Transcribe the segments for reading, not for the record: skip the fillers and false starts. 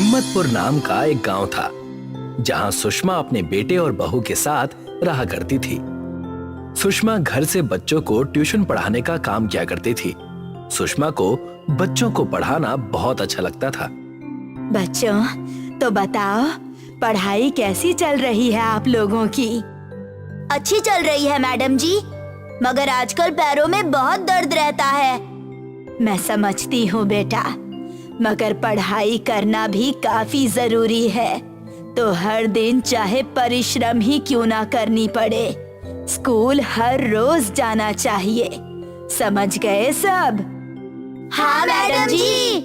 हिम्मतपुर नाम का एक गांव था जहां सुषमा अपने बेटे और बहू के साथ रहा करती थी। सुषमा घर से बच्चों को ट्यूशन पढ़ाने का काम किया करती थी। सुषमा को बच्चों को पढ़ाना बहुत अच्छा लगता था। बच्चों, तो बताओ पढ़ाई कैसी चल रही है आप लोगों की? अच्छी चल रही है मैडम जी, मगर आजकल पैरों में बहुत दर्द रहता है। मैं समझती हूँ बेटा, मगर पढ़ाई करना भी काफी जरूरी है। तो हर दिन चाहे परिश्रम ही क्यों ना करनी पड़े, स्कूल हर रोज जाना चाहिए। समझ गए सब? हाँ मैडम जी।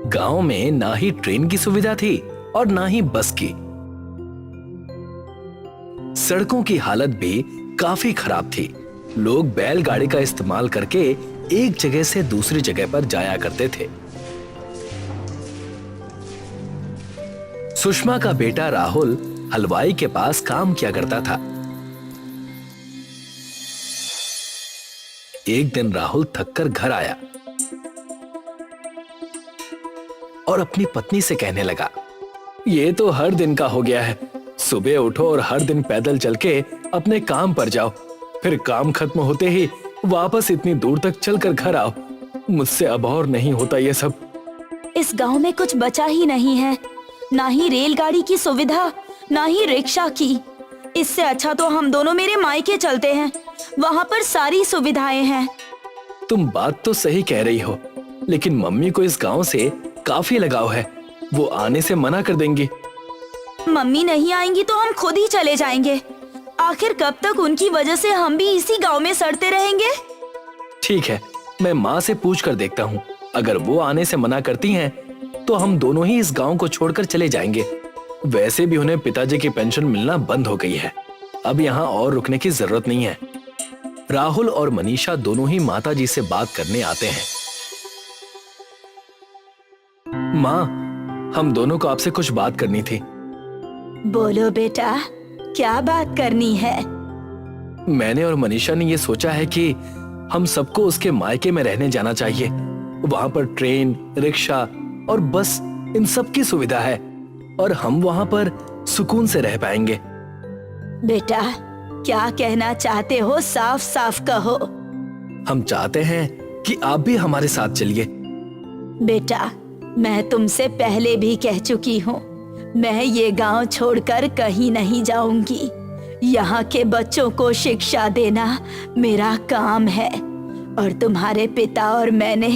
गांव में ना ही ट्रेन की सुविधा थी और ना ही बस की। सड़कों की हालत भी काफी खराब थी। लोग बैलगाड़ी का इस्तेमाल करके एक जगह से दूसरी जगह पर जाया करते थे। सुषमा का बेटा राहुल हलवाई के पास काम किया करता था। एक दिन राहुल थककर घर आया और अपनी पत्नी से कहने लगा, ये तो हर दिन का हो गया है। सुबह उठो और हर दिन पैदल चल के अपने काम पर जाओ, फिर काम खत्म होते ही वापस इतनी दूर तक चलकर घर आओ। मुझसे अब और नहीं होता ये सब। इस गांव में कुछ बचा ही नहीं है, ना ही रेलगाड़ी की सुविधा, ना ही रिक्शा की। इससे अच्छा तो हम दोनों मेरे मायके चलते हैं, वहाँ पर सारी सुविधाएं हैं। तुम बात तो सही कह रही हो, लेकिन मम्मी को इस गांव से काफी लगाव है। वो आने से मना कर देंगी। मम्मी नहीं आएंगी तो हम खुद ही चले जाएंगे। आखिर कब तक उनकी वजह से हम भी इसी गांव में सड़ते रहेंगे? ठीक है, मैं माँ से पूछ कर देखता हूँ। अगर वो आने से मना करती हैं, तो हम दोनों ही इस गांव को छोड़कर चले जाएंगे। वैसे भी उन्हें पिताजी की पेंशन मिलना बंद हो गई है। अब यहाँ और रुकने की जरूरत नहीं है। राहुल और मनीषा दोनों ही माताजी से बात करने आते हैं। माँ, हम दोनों को आपसे कुछ बात करनी थी। बोलो बेटा, क्या बात करनी है? मैंने और मनीषा ने ये सोचा है कि हम सबको उसके मायके में रहने जाना चाहिए। वहाँ पर ट्रेन, रिक्शा और बस इन सब की सुविधा है और हम वहाँ पर सुकून से रह पाएंगे। बेटा, क्या कहना चाहते हो? साफ साफ कहो। हम चाहते हैं कि आप भी हमारे साथ चलिए। बेटा, मैं तुमसे पहले भी कह चुकी हूँ, मैं ये गांव छोड़कर कहीं नहीं जाऊंगी। यहाँ के बच्चों को शिक्षा देना मेरा काम है और तुम्हारे पिता और मैंने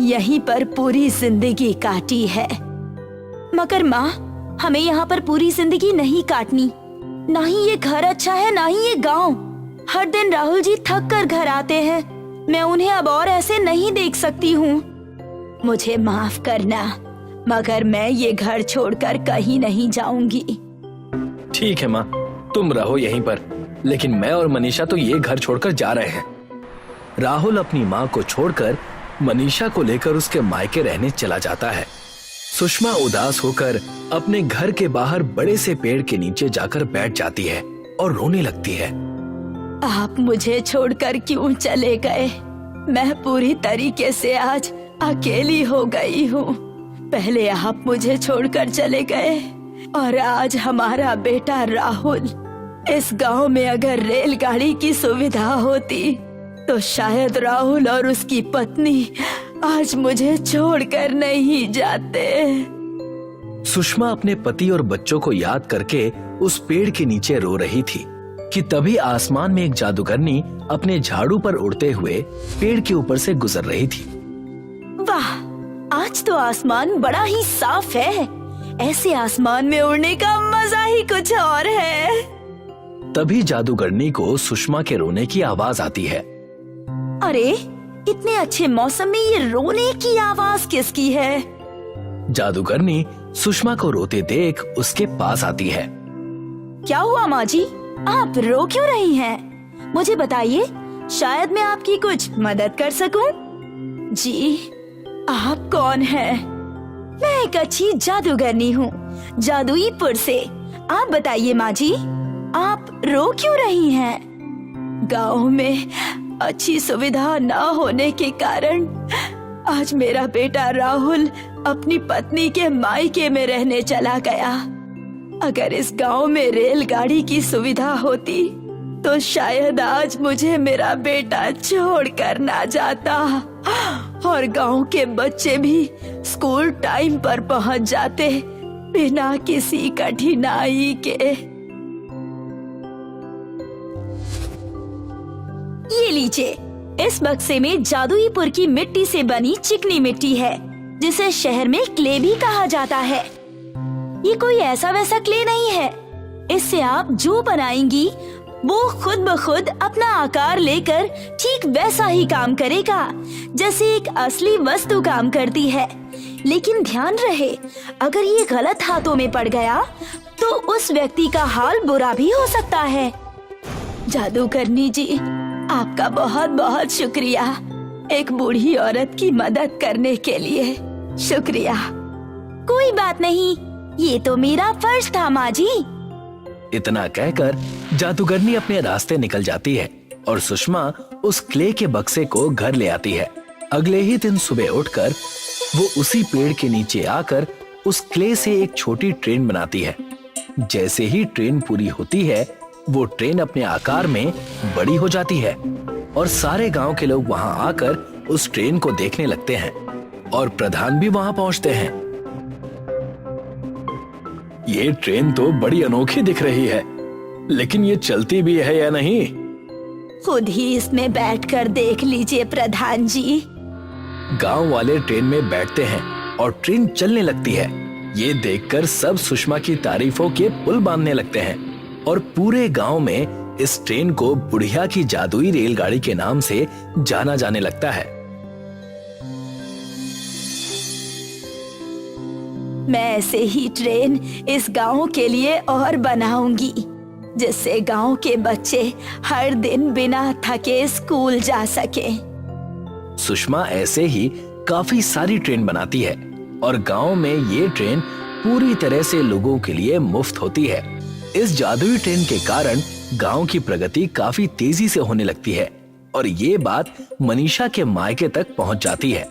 यहीं पर पूरी जिंदगी काटी है। मगर माँ, हमें यहाँ पर पूरी जिंदगी नहीं काटनी। ना ही ये घर अच्छा है, ना ही ये गांव। हर दिन राहुल जी थक कर घर आते हैं। मैं उन्हें अब और ऐसे नहीं देख सकती हूँ। मुझे माफ करना, मगर मैं ये घर छोड़कर कहीं नहीं जाऊंगी। ठीक है माँ, तुम रहो यहीं पर, लेकिन मैं और मनीषा तो ये घर छोड़कर जा रहे हैं। राहुल अपनी माँ को छोड़कर मनीषा को लेकर उसके मायके रहने चला जाता है। सुषमा उदास होकर अपने घर के बाहर बड़े से पेड़ के नीचे जाकर बैठ जाती है और रोने लगती है। आप मुझे छोड़कर क्यों चले गए? मैं पूरी तरीके से आज अकेली हो गई हूँ। पहले आप मुझे छोड़कर चले गए और आज हमारा बेटा राहुल। इस गांव में अगर रेलगाड़ी की सुविधा होती तो शायद राहुल और उसकी पत्नी आज मुझे छोड़कर नहीं जाते। सुषमा अपने पति और बच्चों को याद करके उस पेड़ के नीचे रो रही थी कि तभी आसमान में एक जादूगरनी अपने झाड़ू पर उड़ते हुए पेड़ के ऊपर से गुजर रही थी। वाह, आज तो आसमान बड़ा ही साफ है। ऐसे आसमान में उड़ने का मजा ही कुछ और है। तभी जादूगरनी को सुषमा के रोने की आवाज आती है। अरे, इतने अच्छे मौसम में ये रोने की आवाज किसकी है? जादूगरनी सुषमा को रोते देख उसके पास आती है। क्या हुआ माँ जी, आप रो क्यों रही हैं? मुझे बताइए, शायद मैं आपकी कुछ मदद कर सकूं। जी, आप कौन हैं? मैं एक अच्छी जादूगरनी हूँ, जादुईपुर से। आप बताइए माँ जी, आप रो क्यों रही हैं? गांव में अच्छी सुविधा न होने के कारण आज मेरा बेटा राहुल अपनी पत्नी के मायके में रहने चला गया। अगर इस गांव में रेलगाड़ी की सुविधा होती तो शायद आज मुझे मेरा बेटा छोड़कर ना जाता और गांव के बच्चे भी स्कूल टाइम पर पहुंच जाते बिना किसी कठिनाई के। ये लीजिए, इस बक्से में जादुईपुर की मिट्टी से बनी चिकनी मिट्टी है जिसे शहर में क्ले भी कहा जाता है। ये कोई ऐसा वैसा क्ले नहीं है। इससे आप जो बनाएंगी वो खुद ब खुद अपना आकार लेकर ठीक वैसा ही काम करेगा जैसे एक असली वस्तु काम करती है। लेकिन ध्यान रहे, अगर ये गलत हाथों में पड़ गया तो उस व्यक्ति का हाल बुरा भी हो सकता है। जादूगरनी जी, आपका बहुत बहुत शुक्रिया एक बूढ़ी औरत की मदद करने के लिए। शुक्रिया। कोई बात नहीं, ये तो मेरा फर्ज था माँ जी। इतना कहकर जादूगरनी अपने रास्ते निकल जाती है और सुषमा उस क्ले के बक्से को घर ले आती है। अगले ही दिन सुबह उठकर वो उसी पेड़ के नीचे आकर उस क्ले से एक छोटी ट्रेन बनाती है। जैसे ही ट्रेन पूरी होती है वो ट्रेन अपने आकार में बड़ी हो जाती है और सारे गांव के लोग वहां आकर उस ट्रेन को देखने लगते हैं और प्रधान भी वहां पहुंचते हैं। ये ट्रेन तो बड़ी अनोखी दिख रही है, लेकिन ये चलती भी है या नहीं? खुद ही इसमें बैठकर देख लीजिए प्रधान जी। गांव वाले ट्रेन में बैठते हैं और ट्रेन चलने लगती है। ये देखकर सब सुषमा की तारीफों के पुल बांधने लगते हैं और पूरे गांव में इस ट्रेन को बुढ़िया की जादुई रेलगाड़ी के नाम से जाना जाने लगता है। मैं ऐसे ही ट्रेन इस गांव के लिए और बनाऊंगी जिससे गांव के बच्चे हर दिन बिना थके स्कूल जा सके। सुषमा ऐसे ही काफी सारी ट्रेन बनाती है और गांव में ये ट्रेन पूरी तरह से लोगों के लिए मुफ्त होती है। इस जादुई ट्रेन के कारण गांव की प्रगति काफी तेजी से होने लगती है और ये बात मनीषा के मायके तक पहुंच जाती है।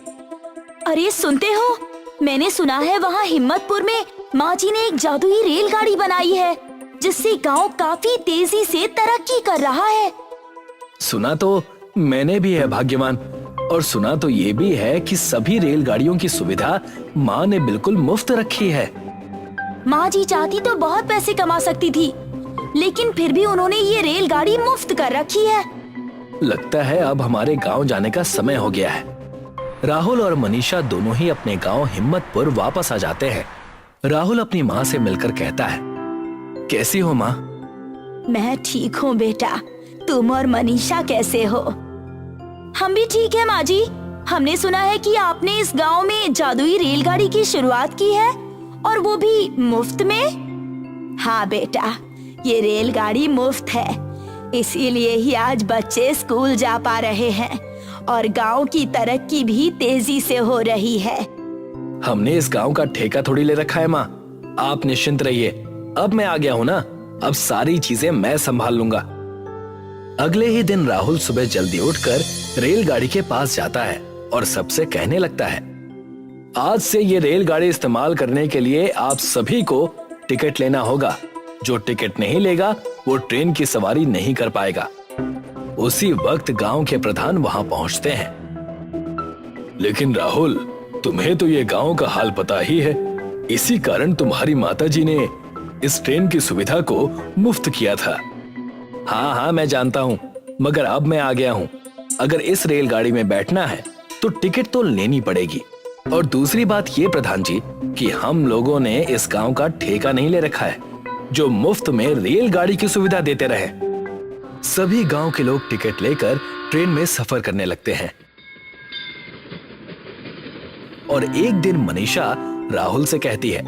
अरे सुनते हो, मैंने सुना है वहाँ हिम्मतपुर में माँ जी ने एक जादुई रेलगाड़ी बनाई है जिससे गांव काफी तेजी से तरक्की कर रहा है। सुना तो मैंने भी है भाग्यवान, और सुना तो ये भी है कि सभी रेलगाड़ियों की सुविधा माँ ने बिल्कुल मुफ्त रखी है। माँ जी चाहती तो बहुत पैसे कमा सकती थी, लेकिन फिर भी उन्होंने ये रेलगाड़ी मुफ्त कर रखी है। लगता है अब हमारे गांव जाने का समय हो गया है। राहुल और मनीषा दोनों ही अपने गांव हिम्मतपुर वापस आ जाते हैं। राहुल अपनी माँ से मिलकर कहता है, कैसी हो माँ? मैं ठीक हूँ बेटा, तुम और मनीषा कैसे हो? हम भी ठीक है माँ जी। हमने सुना है कि आपने इस गांव में जादुई रेलगाड़ी की शुरुआत की है और वो भी मुफ्त में। हाँ बेटा, ये रेलगाड़ी मुफ्त है, इसीलिए ही आज बच्चे स्कूल जा पा रहे हैं और गांव की तरक्की भी तेजी से हो रही है। हमने इस गांव का ठेका थोड़ी ले रखा है माँ, आप निश्चिंत रहिए। अब मैं आ गया हूँ ना, अब सारी चीजें मैं संभाल लूंगा। अगले ही दिन राहुल सुबह जल्दी उठकर रेलगाड़ी के पास जाता है और सबसे कहने लगता है, आज से ये रेलगाड़ी इस्तेमाल करने के लिए आप सभी को टिकट लेना होगा। जो टिकट नहीं लेगा वो ट्रेन की सवारी नहीं कर पाएगा। उसी वक्त गांव के प्रधान वहां पहुंचते हैं। लेकिन राहुल, तुम्हें तो ये गांव का हाल पता ही है, इसी कारण तुम्हारी माताजी ने इस ट्रेन की सुविधा को मुफ्त किया था। हाँ मैं जानता हूँ, मगर अब मैं आ गया हूँ। अगर इस रेलगाड़ी में बैठना है तो टिकट तो लेनी पड़ेगी। और दूसरी बात ये प्रधान जी कि हम लोगों ने इस गांव का ठेका नहीं ले रखा है जो मुफ्त में रेलगाड़ी की सुविधा देते रहे। सभी गांव के लोग टिकट लेकर ट्रेन में सफर करने लगते हैं। और एक दिन मनीषा राहुल से कहती है,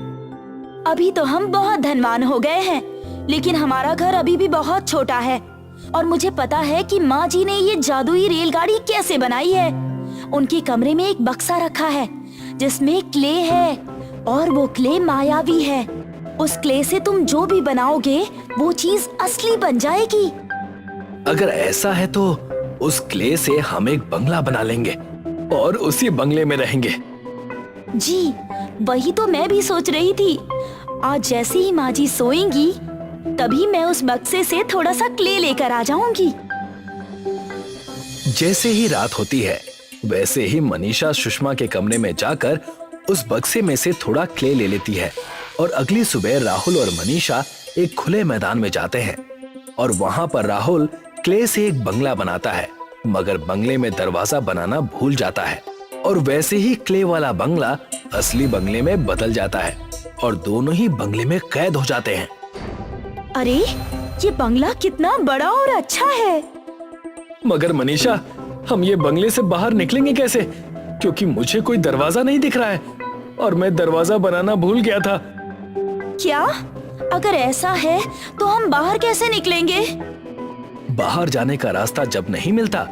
अभी तो हम बहुत धनवान हो गए हैं, लेकिन हमारा घर अभी भी बहुत छोटा है और मुझे पता है कि माँ जी ने ये जादुई रेलगाड़ी कैसे बनाई है। उनके कमरे में एक बक्सा रखा है जिसमें क्ले है और वो क्ले मायावी है। उस क्ले से तुम जो भी बनाओगे वो चीज असली बन जाएगी। अगर ऐसा है तो उस क्ले से हम एक बंगला बना लेंगे और उसी बंगले में रहेंगे। जी, वही तो मैं भी सोच रही थी। आज जैसे ही माँ जी सोएंगी तभी मैं उस बक्से से थोड़ा सा क्ले लेकर आ जाऊंगी। जैसे ही रात होती है वैसे ही मनीषा सुषमा के कमरे में जाकर उस बक्से में से थोड़ा क्ले ले लेती है और अगली सुबह राहुल और मनीषा एक खुले मैदान में जाते हैं और वहां पर राहुल क्ले से एक बंगला बनाता है, मगर बंगले में दरवाजा बनाना भूल जाता है और वैसे ही क्ले वाला बंगला असली बंगले में बदल जाता है और दोनों ही बंगले में कैद हो जाते हैं। अरे ये बंगला कितना बड़ा और अच्छा है। मगर मनीषा, हम ये बंगले से बाहर निकलेंगे कैसे? क्योंकि मुझे कोई दरवाजा नहीं दिख रहा है और मैं दरवाजा बनाना भूल गया था। क्या? अगर ऐसा है तो हम बाहर कैसे निकलेंगे? बाहर जाने का रास्ता जब नहीं मिलता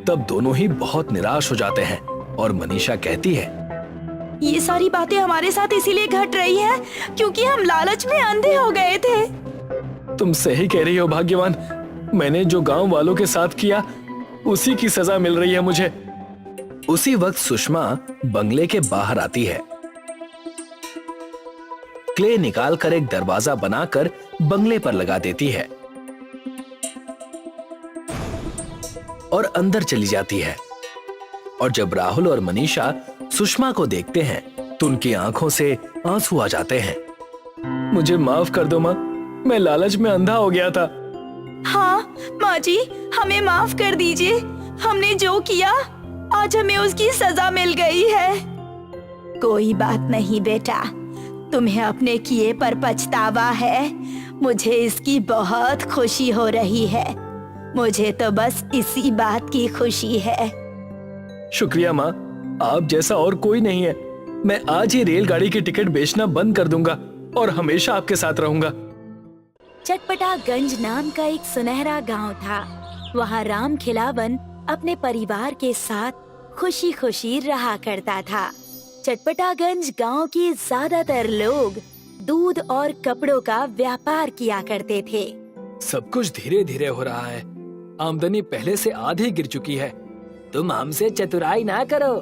तब दोनों ही बहुत निराश हो जाते हैं और मनीषा कहती है, ये सारी बातें हमारे साथ इसीलिए घट रही है क्योंकि हम लालच में अंधे हो गए थे। तुम सही कह रही हो भाग्यवान, मैंने जो गांव वालों के साथ किया उसी की सजा मिल रही है मुझे। उसी वक्त सुषमा बंगले के बाहर आती है। क्ले निकालकर एक दरवाजा बनाकर बंगले पर लगा देती है और अंदर चली जाती है। और जब राहुल और मनीषा सुषमा को देखते हैं तो उनकी आंखों से आंसू आ जाते हैं। मुझे माफ कर दो माँ, मैं लालच में अंधा हो गया था। हाँ माँ जी, हमें माफ कर दीजिए। हमने जो किया आज हमें उसकी सजा मिल गई है। कोई बात नहीं बेटा, तुम्हें अपने किए पर पछतावा है। मुझे इसकी बहुत खुशी हो रही है। मुझे तो बस इसी बात की खुशी है। शुक्रिया माँ, आप जैसा और कोई नहीं है। मैं आज ही रेलगाड़ी की टिकट बेचना बंद कर दूंगा और हमेशा आपके साथ रहूंगा। चटपटागंज नाम का एक सुनहरा गांव था। वहाँ राम खिलावन अपने परिवार के साथ खुशी खुशी रहा करता था। चटपटागंज गांव के ज्यादातर लोग दूध और कपड़ों का व्यापार किया करते थे। सब कुछ धीरे धीरे हो रहा है। आमदनी पहले से आधी गिर चुकी है। तुम हमसे चतुराई ना करो।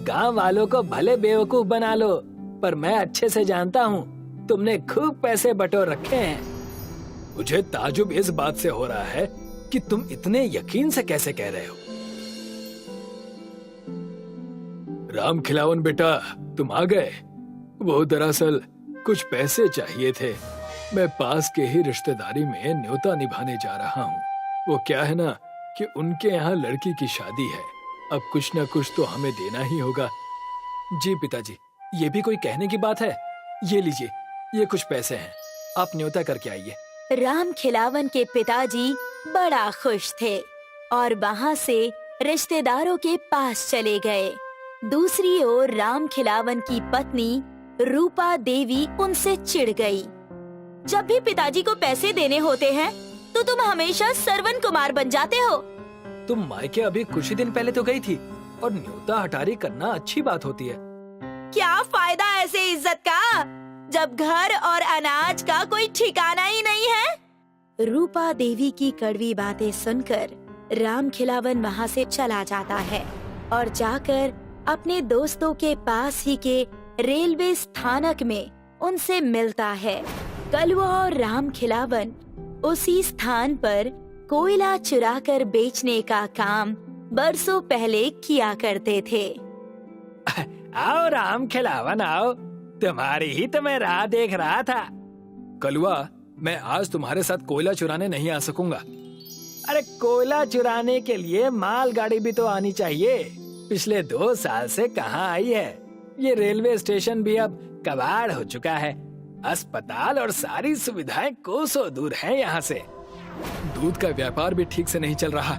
गांव वालों को भले बेवकूफ बना लो, पर मैं अच्छे से जानता हूँ तुमने खूब पैसे बटोर रखे हैं। मुझे ताजुब इस बात से हो रहा है कि तुम इतने यकीन से कैसे कह रहे हो। राम खिलावन बेटा, तुम आ गए। वो दरअसल कुछ पैसे चाहिए थे। मैं पास के ही रिश्तेदारी में न्योता निभाने जा रहा हूँ। वो क्या है ना कि उनके यहाँ लड़की की शादी है। अब कुछ न कुछ तो हमें देना ही होगा। जी पिताजी, ये भी कोई कहने की बात है। ये लीजिए, ये कुछ पैसे हैं, आप न्योता करके आइए। राम खिलावन के पिताजी बड़ा खुश थे और वहाँ से रिश्तेदारों के पास चले गए। दूसरी ओर राम खिलावन की पत्नी रूपा देवी उनसे चिढ़ गई। जब भी पिताजी को पैसे देने होते हैं तो तुम हमेशा सरवन कुमार बन जाते हो। तुम मायके अभी कुछ ही दिन पहले तो गई थी और न्योता हटारी करना अच्छी बात होती है। क्या फायदा ऐसे इज्जत का जब घर और अनाज का कोई ठिकाना ही नहीं है। रूपा देवी की कड़वी बातें सुनकर राम खिलावन वहाँ से चला जाता है और जाकर अपने दोस्तों के पास ही के रेलवे स्थानक में उनसे मिलता है। कलवा और राम खिलावन उसी स्थान पर कोयला चुराकर बेचने का काम बरसों पहले किया करते थे। आओ राम खिलावन आओ, तुम्हारी ही तो मैं राह देख रहा था। कलवा, मैं आज तुम्हारे साथ कोयला चुराने नहीं आ सकूंगा। अरे कोयला चुराने के लिए मालगाड़ी भी तो आनी चाहिए। पिछले 2 साल से कहाँ आई है। ये रेलवे स्टेशन भी अब कबाड़ हो चुका है। अस्पताल और सारी सुविधाएं कोसों दूर हैं यहाँ से। दूध का व्यापार भी ठीक से नहीं चल रहा,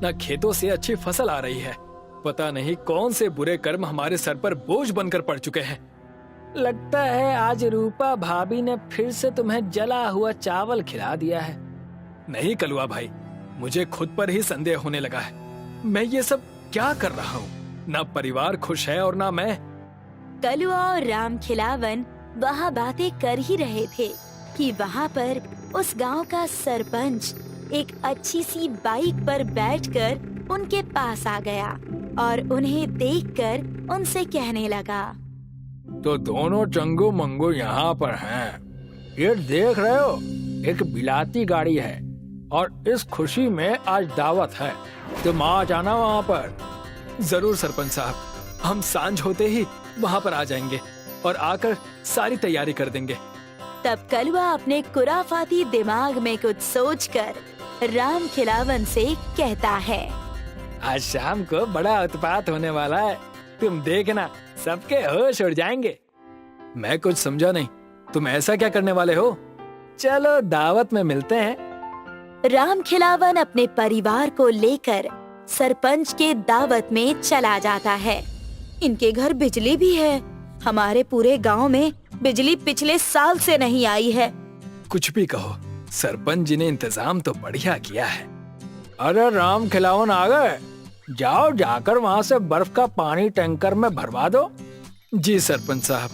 न खेतों से अच्छी फसल आ रही है। पता नहीं कौन से बुरे कर्म हमारे सर पर बोझ बनकर पड़ चुके हैं। लगता है आज रूपा भाभी ने फिर से तुम्हें जला हुआ चावल खिला दिया है। नहीं कलवा भाई, मुझे खुद पर ही संदेह होने लगा है। मैं ये सब क्या कर रहा हूँ? ना परिवार खुश है और ना मैं। कलवा और राम खिलावन वहाँ बातें कर ही रहे थे कि वहाँ पर उस गांव का सरपंच एक अच्छी सी बाइक पर बैठकर उनके पास आ गया और उन्हें देखकर उनसे कहने लगा, तो दोनों चंगू मंगू यहाँ पर हैं। ये देख रहे हो, एक बिलाती गाड़ी है और इस खुशी में आज दावत है। तुम आ जाना वहाँ पर। जरूर सरपंच साहब, हम सांझ होते ही वहाँ पर आ जाएंगे और आकर सारी तैयारी कर देंगे। तब कलवा अपने खुराफाती दिमाग में कुछ सोचकर राम खिलावन से कहता है, आज शाम को बड़ा उत्पात होने वाला है। तुम देखना, सबके होश उड़ जाएंगे। मैं कुछ समझा नहीं, तुम ऐसा क्या करने वाले हो? चलो दावत में मिलते हैं। राम खिलावन अपने परिवार को लेकर सरपंच के दावत में चला जाता है। इनके घर बिजली भी है। हमारे पूरे गांव में बिजली पिछले साल से नहीं आई है। कुछ भी कहो, सरपंच जी ने इंतजाम तो बढ़िया किया है। अरे राम खिलावन आ गए। जाओ, जाकर वहाँ से बर्फ का पानी टैंकर में भरवा दो। जी सरपंच साहब।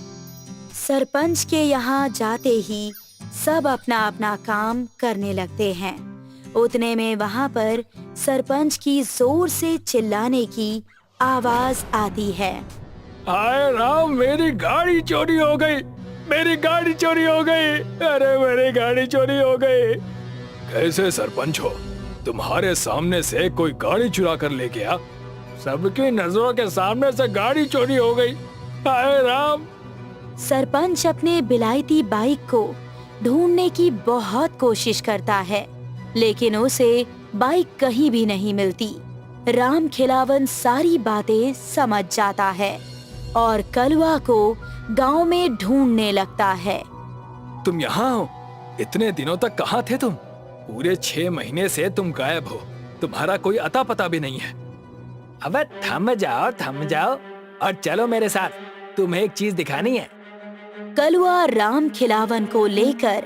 सरपंच के यहाँ जाते ही सब अपना अपना काम करने लगते हैं। उतने में वहाँ पर सरपंच की जोर से चिल्लाने की आवाज आती है। हाय राम, मेरी गाड़ी चोरी हो गई, मेरी गाड़ी चोरी हो गई, अरे मेरी गाड़ी चोरी हो गई। कैसे सरपंच हो? तुम्हारे सामने से कोई गाड़ी चुरा कर ले गया? सबकी नजरों के सामने से गाड़ी चोरी हो गई। हाय राम। सरपंच अपने बिलायती बाइक को ढूंढने की बहुत कोशिश करता है, लेकिन उसे बाइक कहीं भी नहीं मिलती। राम खिलावन सारी बातें समझ जाता है और कलवा को गांव में ढूंढने लगता है। तुम यहाँ हो? इतने दिनों तक कहाँ थे तुम? पूरे 6 महीने से तुम गायब हो। तुम्हारा कोई अता पता भी नहीं है। अबे थम जाओ और चलो मेरे साथ, तुम्हें एक चीज दिखानी है। कलवा राम खिलावन को लेकर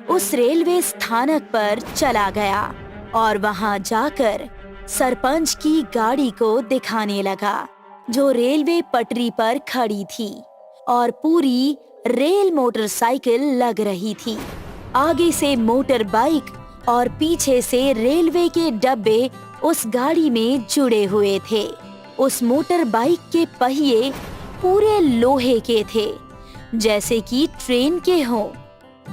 उस रेलवे स्थानक पर चला गया और वहां जाकर सरपंच की गाड़ी को दिखाने लगा, जो रेलवे पटरी पर खड़ी थी और पूरी रेल मोटरसाइकिल लग रही थी। आगे से मोटर बाइक और पीछे से रेलवे के डब्बे उस गाड़ी में जुड़े हुए थे। उस मोटर बाइक के पहिए पूरे लोहे के थे, जैसे कि ट्रेन के हों।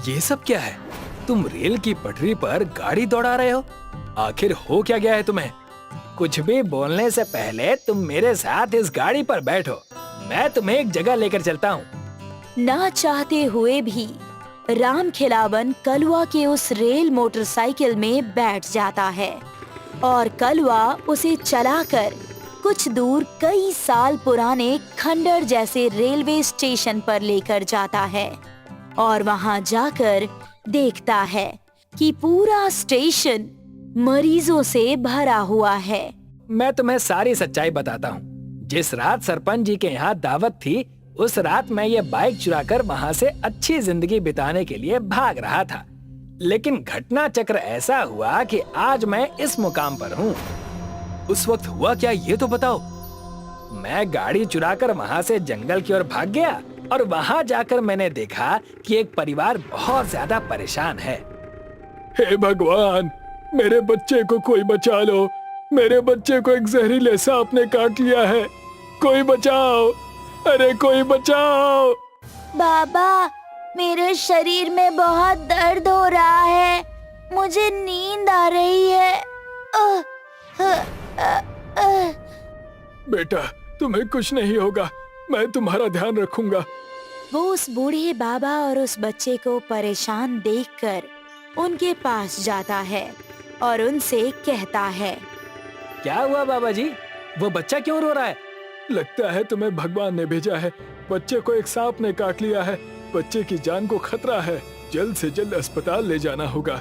ये सब क्या है? तुम रेल की पटरी पर गाड़ी दौड़ा रहे हो? आखिर हो क्या गया है तुम्हें? कुछ भी बोलने से पहले तुम मेरे साथ इस गाड़ी पर बैठो। मैं तुम्हें एक जगह लेकर चलता हूँ। ना चाहते हुए भी राम खिलावन कलवा के उस रेल मोटरसाइकिल में बैठ जाता है और कलवा उसे चलाकर कुछ दूर कई साल पुराने खंडर जैसे रेलवे स्टेशन पर लेकर जाता है और वहां जाकर देखता है कि पूरा स्टेशन मरीजों से भरा हुआ है। मैं तुम्हें सारी सच्चाई बताता हूँ। जिस रात सरपंच जी के यहाँ दावत थी, उस रात मैं ये बाइक चुराकर वहाँ से अच्छी जिंदगी बिताने के लिए भाग रहा था। लेकिन घटना चक्र ऐसा हुआ कि आज मैं इस मुकाम पर हूँ। उस वक्त हुआ क्या, ये तो बताओ। मैं गाड़ी चुराकर वहाँ से जंगल की ओर भाग गया और वहाँ जाकर मैंने देखा कि एक परिवार बहुत ज्यादा परेशान है। हे भगवान, मेरे बच्चे को कोई बचा लो। मेरे बच्चे को एक जहरीले सांप ने काट लिया है। कोई बचाओ, अरे कोई बचाओ। बाबा, मेरे शरीर में बहुत दर्द हो रहा है। मुझे नींद आ रही है। बेटा, तुम्हें कुछ नहीं होगा, मैं तुम्हारा ध्यान रखूंगा। वो उस बूढ़े बाबा और उस बच्चे को परेशान देखकर उनके पास जाता है और उनसे कहता है, क्या हुआ बाबा जी? वो बच्चा क्यों रो रहा है? लगता है तुम्हें भगवान ने भेजा है। बच्चे को एक सांप ने काट लिया है। बच्चे की जान को खतरा है। जल्द से जल्द अस्पताल ले जाना होगा।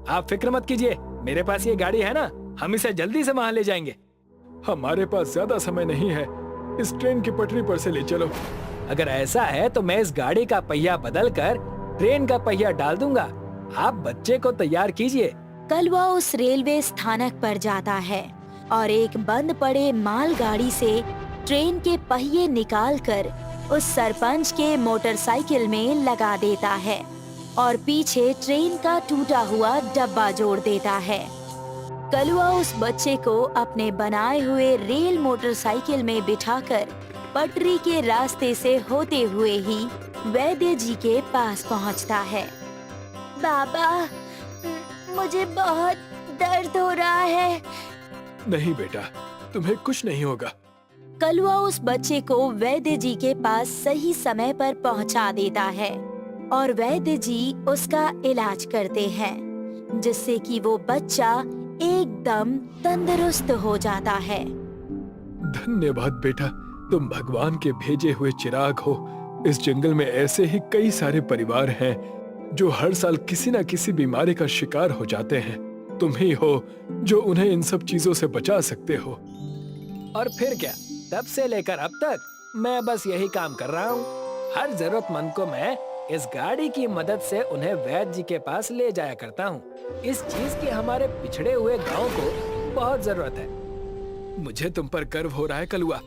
आप फिक्र मत कीजिए, मेरे पास ये गाड़ी है ना, हम इसे जल्दी से वहाँ ले जाएंगे। हमारे पास ज्यादा समय नहीं है, इस ट्रेन की पटरी पर से ले चलो। अगर ऐसा है तो मैं इस गाड़ी का पहिया बदलकर ट्रेन का पहिया डाल दूंगा। आप बच्चे को तैयार कीजिए। कलवा उस रेलवे स्थानक पर जाता है और एक बंद पड़े मालगाड़ी से ट्रेन के पहिए निकालकर उस सरपंच के मोटरसाइकिल में लगा देता है और पीछे ट्रेन का टूटा हुआ डब्बा जोड़ देता है। कलवा उस बच्चे को अपने बनाए हुए रेल मोटरसाइकिल में बिठाकर पटरी के रास्ते से होते हुए ही वैद्य जी के पास पहुंचता है। बाबा, मुझे बहुत दर्द हो रहा है। नहीं बेटा, तुम्हें कुछ नहीं होगा। कलुआ उस बच्चे को वैद्य जी के पास सही समय पर पहुंचा देता है और वैद्य जी उसका इलाज करते हैं, जिससे कि वो बच्चा एकदम तंदुरुस्त हो जाता है। धन्यवाद बेटा, तुम भगवान के भेजे हुए चिराग हो। इस जंगल में ऐसे ही कई सारे परिवार हैं जो हर साल किसी न किसी बीमारी का शिकार हो जाते हैं। तुम ही हो जो उन्हें इन सब चीजों से बचा सकते हो। और फिर क्या, तब से लेकर अब तक मैं बस यही काम कर रहा हूँ। हर जरूरतमंद को मैं इस गाड़ी की मदद से उन्हें वैद्य जी के पास ले जाया करता हूँ। इस चीज की हमारे पिछड़े हुए गांव को बहुत जरूरत है। मुझे तुम पर गर्व हो रहा है कलुआ,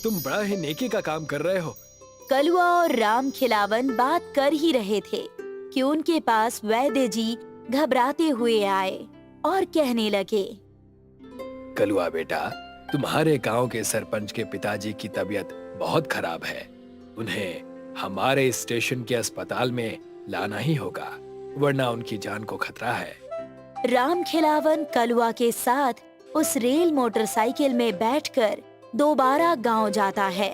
तुम बड़ा ही नेकी का काम कर रहे हो। कलुआ और राम खिलावन बात कर ही रहे थे कि उनके पास वैद्य जी घबराते हुए आए और कहने लगे, कलुआ बेटा, तुम्हारे गांव के सरपंच के पिताजी की तबीयत बहुत खराब है। उन्हें हमारे स्टेशन के अस्पताल में लाना ही होगा, वरना उनकी जान को खतरा है। राम खिलावन कलुआ के साथ उस रेल मोटरसाइकिल में बैठकर दोबारा गांव जाता है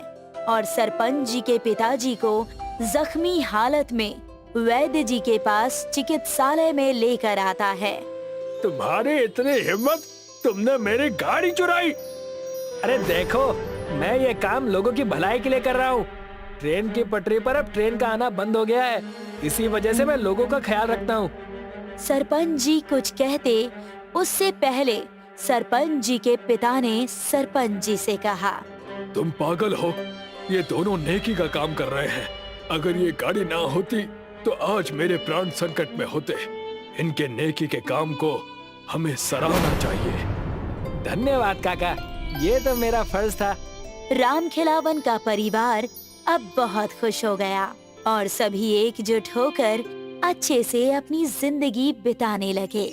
और सरपंच जी के पिताजी को जख्मी हालत में वैद्य जी के पास चिकित्सालय में लेकर आता है। तुम्हारे इतने हिम्मत, तुमने मेरी गाड़ी चुराई। अरे देखो, मैं ये काम लोगों की भलाई के लिए कर रहा हूँ। ट्रेन की पटरी पर अब ट्रेन का आना बंद हो गया है, इसी वजह से मैं लोगों का ख्याल रखता हूँ। सरपंच जी कुछ कहते उससे पहले सरपंच जी के पिता ने सरपंच जी से कहा, तुम पागल हो, ये दोनों नेकी का काम कर रहे हैं। अगर ये गाड़ी ना होती तो आज मेरे प्राण संकट में होते। इनके नेकी के काम को हमें सराहना चाहिए। धन्यवाद काका, ये तो मेरा फर्ज था। राम खिलावन का परिवार अब बहुत खुश हो गया और सभी एकजुट होकर अच्छे से अपनी जिंदगी बिताने लगे।